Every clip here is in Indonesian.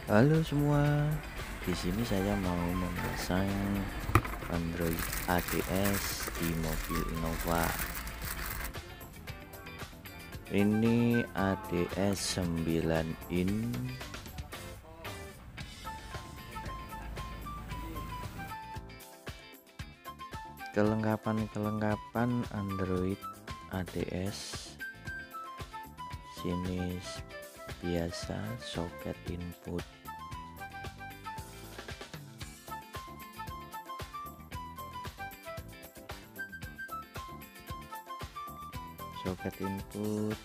Halo semua, di sini saya mau memasang Android ADS di mobil Innova. Ini ADS 9 in. Kelengkapan Android ADS sini biasa soket input,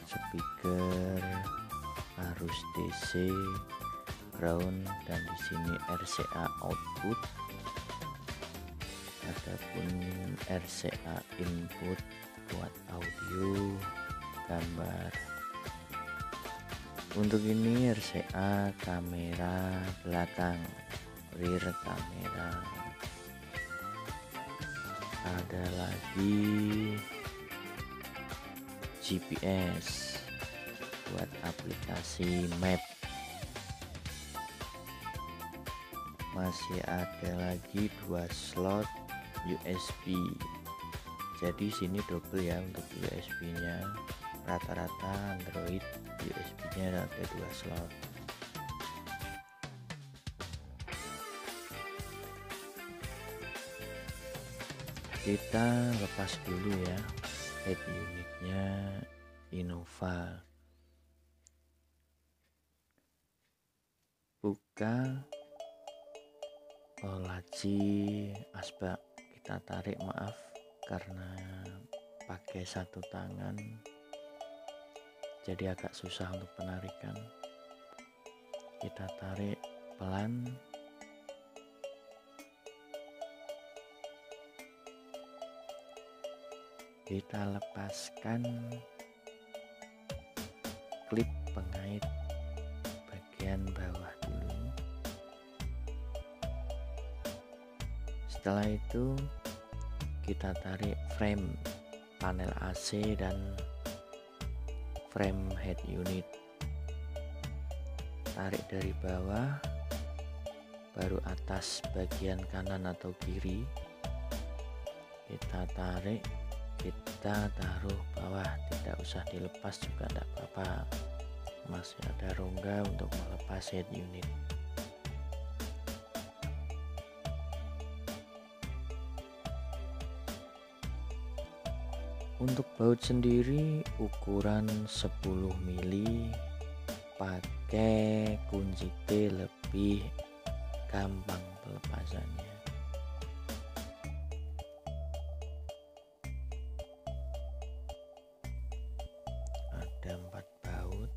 speaker, arus DC, ground, dan di sini RCA output. Adapun RCA input buat audio, gambar. Untuk ini RCA kamera belakang, rear kamera. Ada lagi GPS buat aplikasi map. Masih ada lagi 2 slot USB. Jadi sini double ya untuk USB-nya. Rata-rata Android USB-nya ada 2 slot. Kita lepas dulu ya head unitnya Innova. Buka laci asbak, kita tarik, maaf karena pakai satu tangan jadi agak susah untuk penarikan. Kita tarik pelan, kita lepaskan klip pengait bagian bawah dulu. Setelah itu kita tarik frame panel AC dan frame head unit. Tarik dari bawah, baru atas bagian kanan atau kiri kita tarik, kita taruh bawah. Tidak usah dilepas juga tidak apa-apa, masih ada rongga untuk melepas head unit. Untuk baut sendiri ukuran 10 mili, pakai kunci T lebih gampang pelepasannya. Ada 4 baut.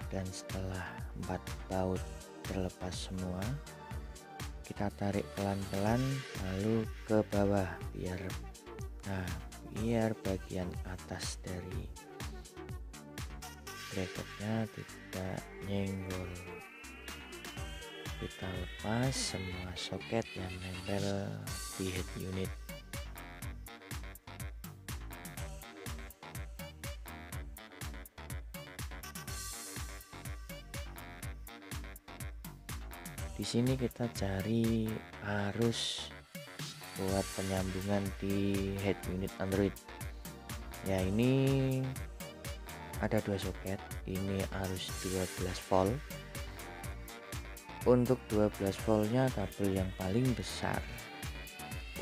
Dan setelah 4 baut terlepas semua, kita tarik pelan-pelan lalu ke bawah biar bagian atas dari bracketnya tidak nyenggol. Kita lepas semua soket yang nempel di head unit. Di sini kita cari arus buat penyambungan di head unit Android. Ya, ini ada 2 soket. Ini arus 12 volt. Untuk 12 voltnya kabel yang paling besar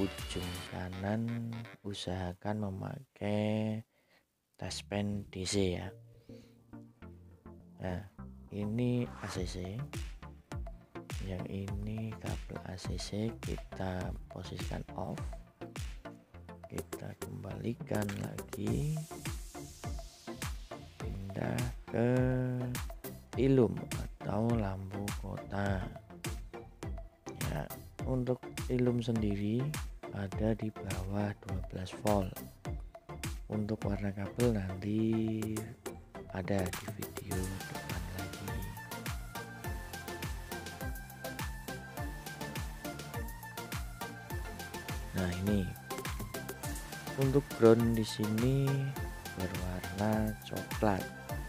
ujung kanan usahakan memakai touchpen DC ya. Nah, ini ACC. Yang ini kabel ACC, kita posisikan off, kita kembalikan lagi, pindah ke ilum atau lampu kota ya. Untuk ilum sendiri ada di bawah 12 volt. Untuk warna kabel nanti ada di video depan lagi. Nah, ini untuk ground di sini berwarna coklat,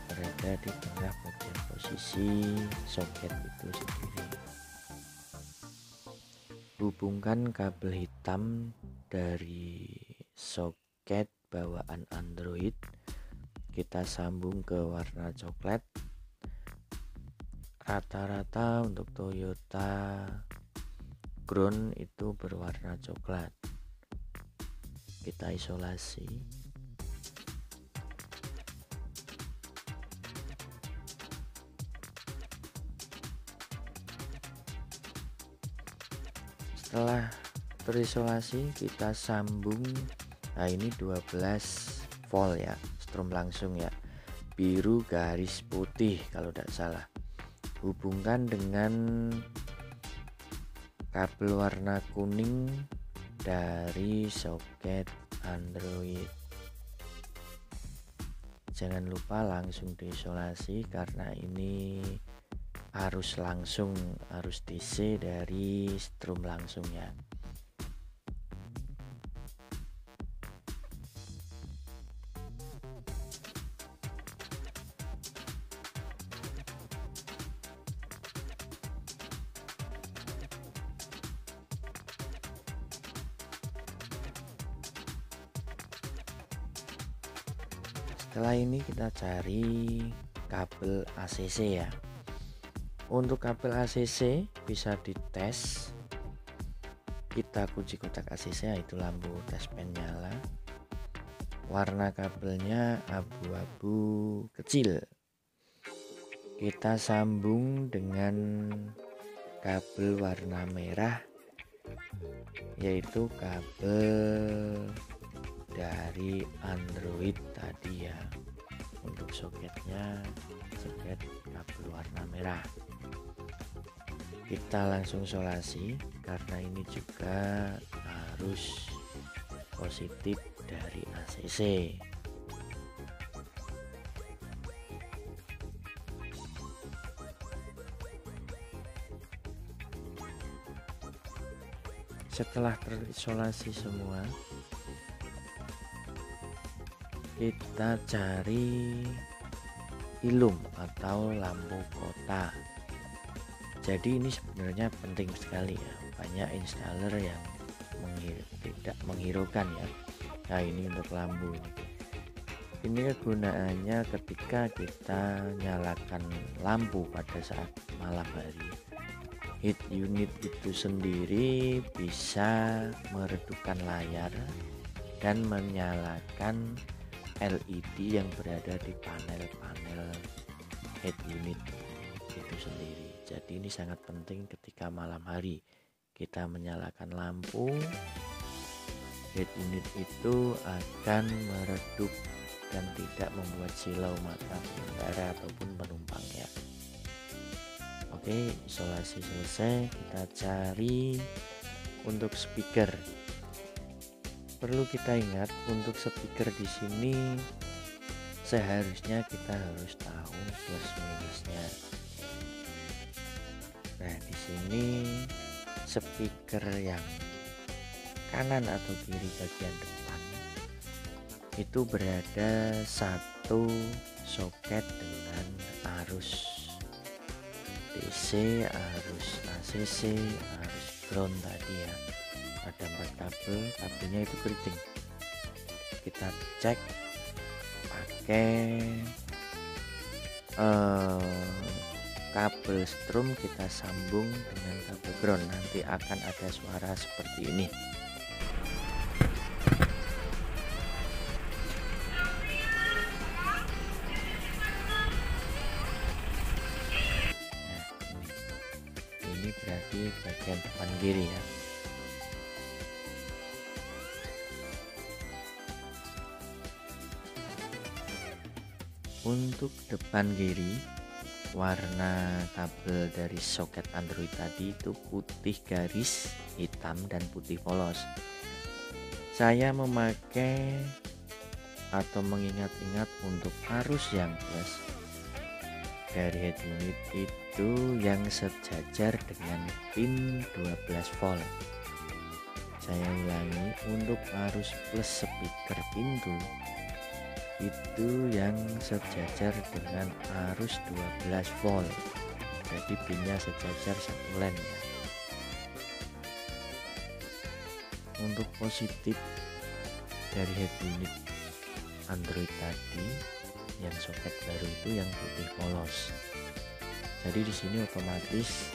berada di tengah bagian posisi soket itu sendiri. Hubungkan kabel hitam dari soket bawaan Android, kita sambung ke warna coklat. Rata-rata untuk Toyota ground itu berwarna coklat. Kita isolasi. Setelah terisolasi, kita sambung. Nah, ini 12 volt ya, strom langsung ya, biru garis putih kalau tidak salah. Hubungkan dengan kabel warna kuning dari soket Android. Jangan lupa langsung diisolasi karena ini arus langsung, arus DC dari strom langsung ya. Setelah ini kita cari kabel ACC ya. Untuk kabel ACC bisa dites. Kita kunci kotak ACC, itu lampu tes pen nyala. Warna kabelnya abu-abu kecil. Kita sambung dengan kabel warna merah, yaitu kabel dari Android tadi ya. Untuk soketnya soket kabel warna merah. Kita langsung isolasi karena ini juga harus positif dari ACC. Setelah terisolasi semua, kita cari ilum atau lampu kota. Jadi ini sebenarnya penting sekali ya, banyak installer yang tidak menghiraukan ya. Nah, ini untuk lampu. Ini kegunaannya ketika kita nyalakan lampu pada saat malam hari. Heat unit itu sendiri bisa meredupkan layar dan menyalakan LED yang berada di panel-panel head unit itu sendiri. Jadi ini sangat penting ketika malam hari kita menyalakan lampu, head unit itu akan meredup dan tidak membuat silau mata pengendara ataupun penumpang ya. Oke, isolasi selesai. Kita cari untuk speaker. Perlu kita ingat, untuk speaker di sini seharusnya kita harus tahu plus minusnya. Nah, di sini speaker yang kanan atau kiri bagian depan itu berada satu soket dengan arus DC, arus ACC, arus ground tadi ya. Ada 4 kabel, kabelnya itu keriting. Kita cek pakai kabel strom, kita sambung dengan kabel ground, nanti akan ada suara seperti ini. Nah, ini berarti bagian depan kiri ya. Untuk depan kiri, warna kabel dari soket Android tadi itu putih garis, hitam dan putih polos. Saya memakai atau mengingat-ingat untuk arus yang plus dari head unit itu yang sejajar dengan pin 12 volt. Saya ulangi, untuk arus plus speaker pintu itu yang sejajar dengan arus 12 volt, jadi pinnya sejajar satu len ya. Untuk positif dari head unit Android tadi yang soket baru itu yang putih polos, jadi di sini otomatis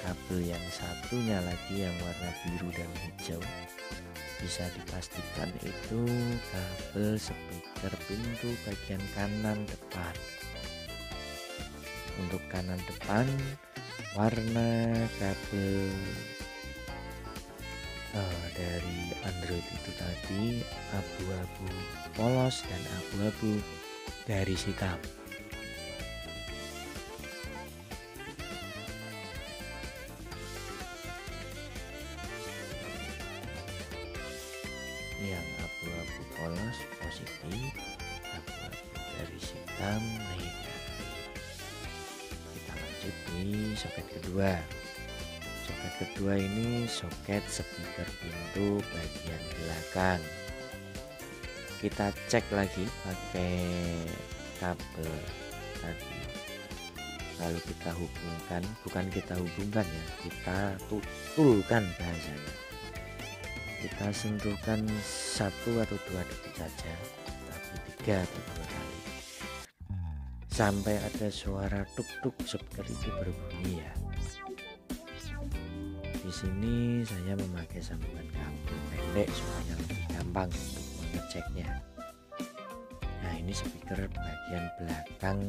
kabel yang satunya lagi yang warna biru dan hijau bisa dipastikan itu kabel speaker pintu bagian kanan depan. Untuk kanan depan warna kabel dari Android itu tadi abu-abu polos dan abu-abu garis hitam. Yang abu-abu polos positif, abu-abu garis hitam negatif. Kita lanjut di soket kedua. Soket kedua ini soket speaker pintu bagian belakang. Kita cek lagi pakai kabel tadi, lalu kita hubungkan, bukan kita hubungkan ya, kita tutulkan bahasanya. Kita sentuhkan 1 atau 2 detik saja, tapi 3 atau 2 kali sampai ada suara tuk-tuk seperti itu berbunyi ya. Di sini saya memakai sambungan kabel pendek supaya lebih gampang untuk mengeceknya. Nah, ini speaker bagian belakang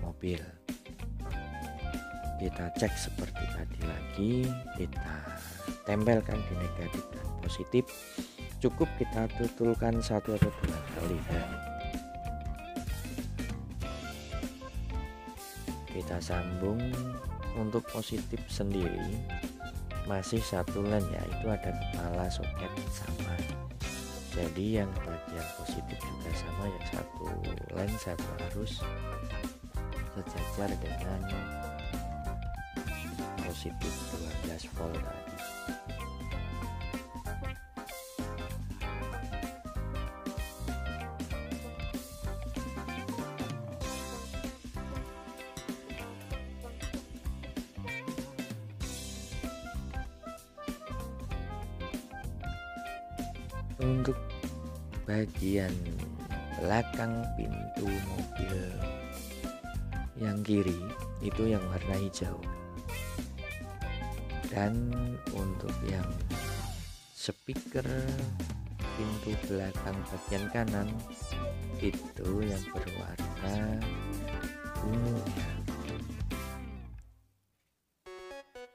mobil. Kita cek seperti tadi lagi, kita tempelkan di negatif dan positif. Cukup kita tutulkan 1 atau 2 kali ya. Kita sambung. Untuk positif sendiri masih satu len ya, itu ada kepala soket sama, jadi yang bagian positif juga sama, yang satu len satu arus sejajar dengan positif 12 volt tadi. Untuk bagian belakang pintu mobil yang kiri itu yang warna hijau, dan untuk yang speaker pintu belakang bagian kanan itu yang berwarna ungu ya.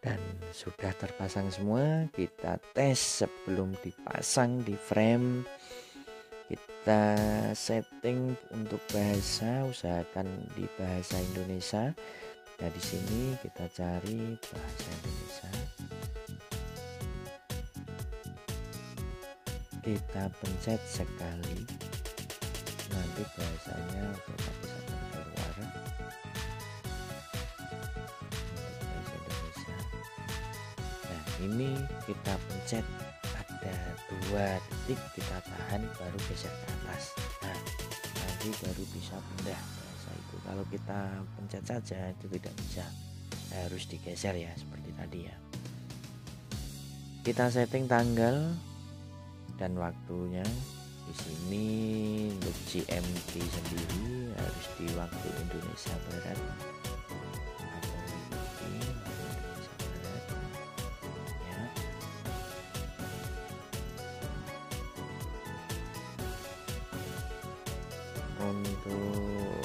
Dan sudah terpasang semua. Kita tes sebelum dipasang di frame. Kita setting untuk bahasa, usahakan di bahasa Indonesia. Nah, di sini kita cari bahasa Indonesia. Kita pencet sekali, nanti bahasanya otomatis akan keluar. Ini kita pencet ada 2 detik, kita tahan baru geser ke atas. Nah, nanti baru bisa pindah bahasa itu. Kalau kita pencet saja itu tidak bisa, harus digeser ya seperti tadi ya. Kita setting tanggal dan waktunya. Di sini untuk GMT sendiri harus di waktu Indonesia Barat. Untuk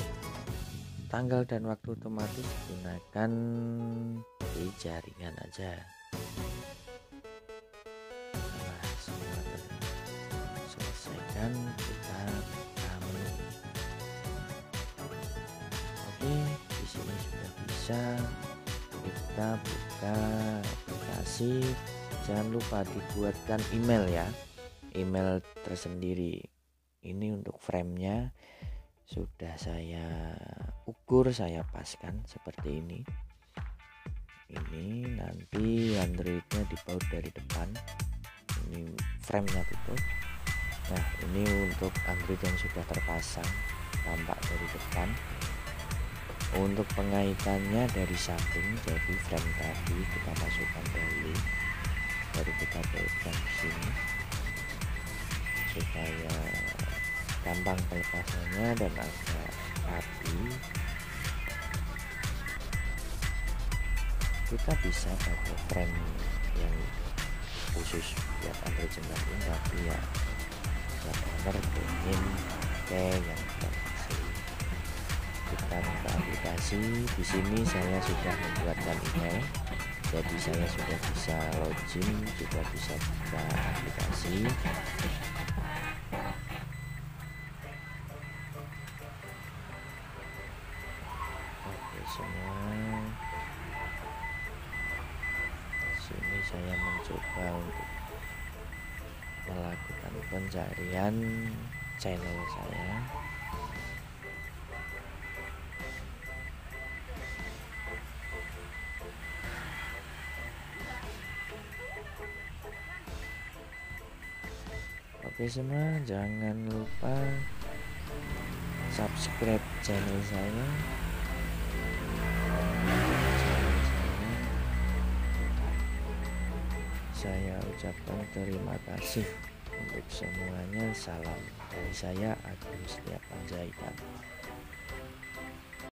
tanggal dan waktu otomatis gunakan di jaringan aja. Setelah semua selesaikan, kita buka menu. Oke, di sini sudah bisa. Kita buka aplikasi. Jangan lupa dibuatkan email ya, email tersendiri. Ini untuk framenya sudah saya ukur, saya paskan seperti ini. Ini nanti Androidnya dibaut dari depan, ini framenya tutup. Nah, ini untuk Android yang sudah terpasang, tampak dari depan. Untuk pengaitannya dari samping, jadi frame tadi kita masukkan dahulu, baru kita kaitkan di sini supaya gampang pelepasannya dan agak rapi. Kita bisa pakai frame yang khusus buat Android 9, tapi ya benar ingin pakai yang asli. Kita buka aplikasi. Di sini saya sudah membuatkan email, jadi saya sudah bisa login, juga bisa buka aplikasi. Oke semua. Sini saya mencoba untuk melakukan pencarian channel saya. Oke semua, jangan lupa subscribe channel saya. Saya ucapkan terima kasih untuk semuanya. Salam dari saya, Agus Setiawan Panjaitan.